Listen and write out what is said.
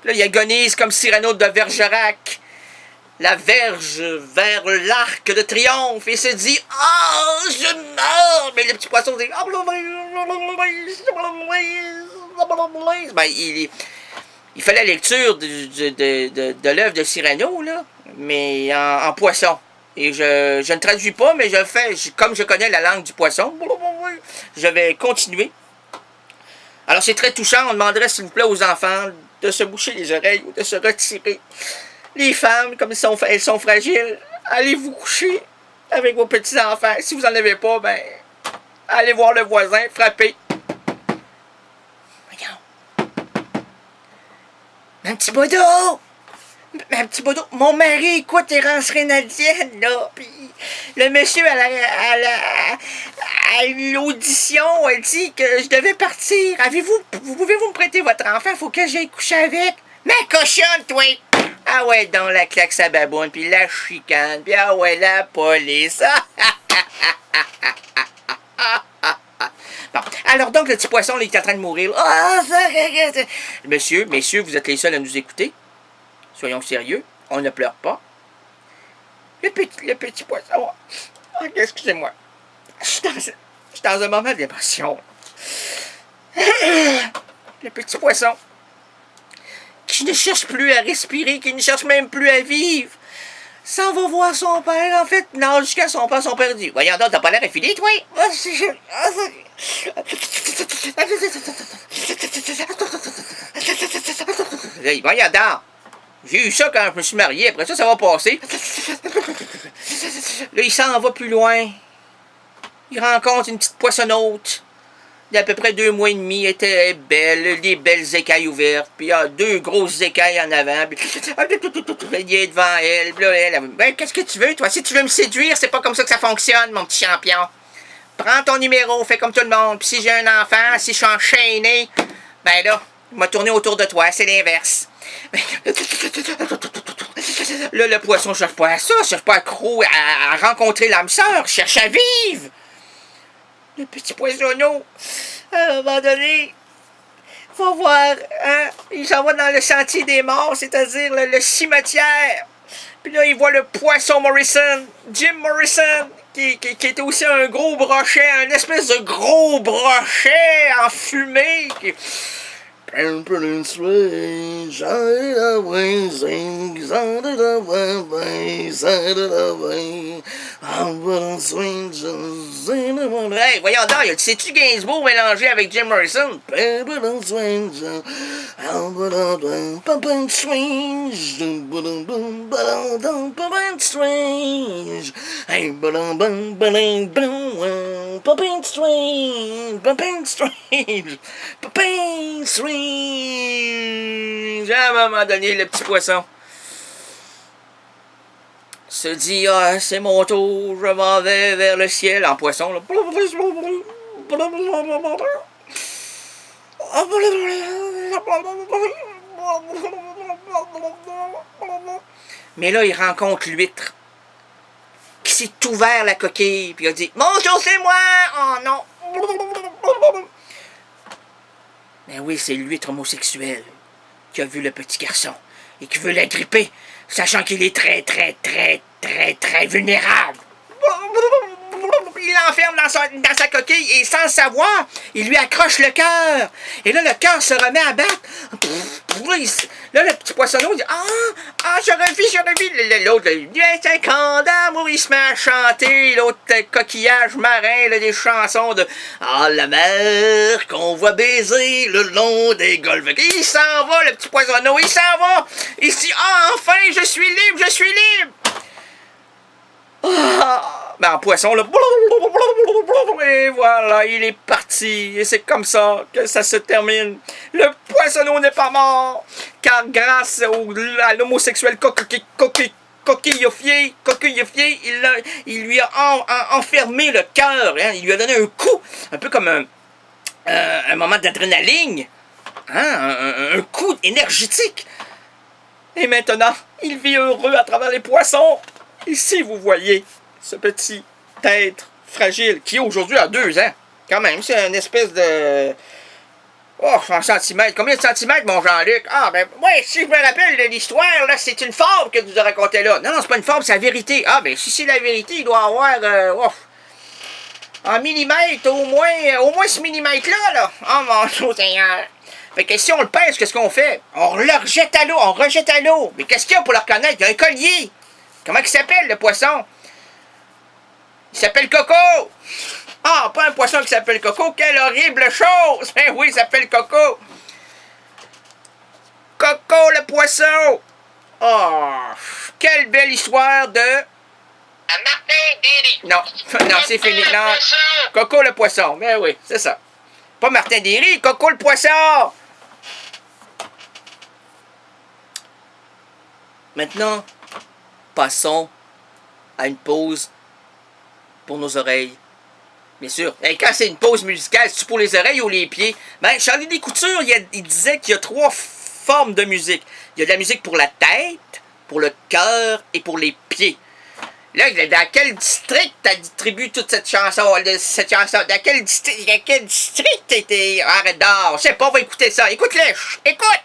Là, il agonise comme Cyrano de Bergerac. La verge vers l'arc de triomphe et se dit « Ah, je meurs! » Mais le petit poisson dit « Ben, il fait la lecture de l'œuvre de Cyrano, là, mais en poisson. Et je ne traduis pas, mais je fais, comme je connais la langue du poisson, je vais continuer. Alors, c'est très touchant. On demanderait, s'il vous plaît, aux enfants de se boucher les oreilles ou de se retirer. Les femmes, comme elles sont fragiles, allez vous coucher avec vos petits-enfants. Si vous n'en avez pas, ben, allez voir le voisin, frappez. Voyons. Un petit bodo! Un petit bodo, mon mari écoute Terence Rénaldienne, là, puis le monsieur à l'audition a dit que je devais partir. Pouvez-vous me prêter votre enfant? Faut que j'aille coucher avec. Ma cochonne, toi! Ah ouais, donc la claque sa baboune, puis la chicane, puis ah ouais, la police. Bon, alors donc le petit poisson, il est en train de mourir. Messieurs, vous êtes les seuls à nous écouter. Soyons sérieux, on ne pleure pas. Le petit poisson. Oh, excusez-moi. Je suis dans un moment d'émotion. Le petit poisson qui ne cherche plus à respirer, qui ne cherche même plus à vivre, s'en va voir son père. En fait, non, jusqu'à son père dit « Voyons donc, t'as pas l'air affilé, toi? » Voyons donc. J'ai eu ça quand je me suis marié. Après ça, ça va passer. Là, il s'en va plus loin. Il rencontre une petite poissonneaute d'à peu près 2 mois et demi. Elle était belle, des belles écailles ouvertes. Puis il y a 2 grosses écailles en avant. Puis il est devant elle. Puis là, elle, ben, qu'est-ce que tu veux, toi? Si tu veux me séduire, c'est pas comme ça que ça fonctionne, mon petit champion. Prends ton numéro, fais comme tout le monde. Puis si j'ai un enfant, si je suis enchaîné, ben là, il m'a tourné autour de toi. C'est l'inverse. Là, le poisson cherche pas à ça, cherche pas à rencontrer l'âme sœur, cherche à vivre. Le petit poissonneau, à un moment donné, va voir, hein, il s'en va dans le sentier des morts, c'est-à-dire le cimetière. Puis là, il voit le poisson Morrison, Jim Morrison, qui était aussi un gros brochet, un espèce de gros brochet enfumé. Hey, voyons donc, c'est-tu Gainsbourg mélangé avec Jim Morrison? À un moment donné, le petit poisson se dit, ah, c'est mon tour, je m'en vais vers le ciel, en poisson, là. Mais là, il rencontre l'huître qui s'est ouvert la coquille, puis il a dit, bonjour, c'est moi! Oh non! Ben oui, c'est l'huître homosexuel qui a vu le petit garçon et qui veut l'agripper, sachant qu'il est très vulnérable. Il l'enferme dans sa coquille et sans le savoir, il lui accroche le cœur. Et là, le cœur se remet à battre. Là, le petit poissonneau dit « Ah, je revis. » L'autre, il dit « 5 ans d'amour », il se met à chanter. L'autre coquillage marin, là, des chansons de « Ah, la mer qu'on voit baiser le long des golfes. » Il s'en va, le petit poissonneau, il s'en va. Il se dit « Ah, enfin, je suis libre. » Ben, en poisson, là, et voilà, il est parti. Et c'est comme ça que ça se termine. Le poissonneau n'est pas mort, car grâce à l'homosexuel coquillifié, il lui a enfermé le cœur. Hein, il lui a donné un coup, un peu comme un moment d'adrénaline, hein, un coup énergétique. Et maintenant, il vit heureux à travers les poissons. Ici, vous voyez ce petit être fragile qui aujourd'hui a 2 ans. Quand même, c'est une espèce de... Oh, en centimètres. Combien de centimètres, mon Jean-Luc? Ah, ben, ouais, si je me rappelle de l'histoire, là, c'est une fable que tu nous as racontée là. Non, non, c'est pas une fable, c'est la vérité. Ah, ben, si c'est la vérité, il doit avoir, en millimètres, au moins ce millimètre-là, là. Oh, mon Dieu Seigneur. Fait que si on le pèse, qu'est-ce qu'on fait? On le rejette à l'eau, on rejette à l'eau. Mais qu'est-ce qu'il y a pour le reconnaître? Il y a un collier. Comment il s'appelle, le poisson? Il s'appelle Coco. Ah, pas un poisson qui s'appelle Coco. Quelle horrible chose! Ben oui, il s'appelle Coco. Coco le poisson. Oh, quelle belle histoire de... Martin Derry. Non, non, c'est fini. Non. Coco le poisson. Ben oui, c'est ça. Pas Martin Derry, Coco le poisson. Maintenant, passons à une pause pour nos oreilles. Bien sûr. Et quand c'est une pause musicale, c'est-tu pour les oreilles ou les pieds? Ben, Charlie Descoutures, il disait qu'il y a 3 formes de musique. Il y a de la musique pour la tête, pour le cœur et pour les pieds. Là, dans quel district t'as distribué toute cette chanson? Dans quel district t'étais? Arrête d'or. Je sais pas, on va écouter ça. Écoute-le. Écoute!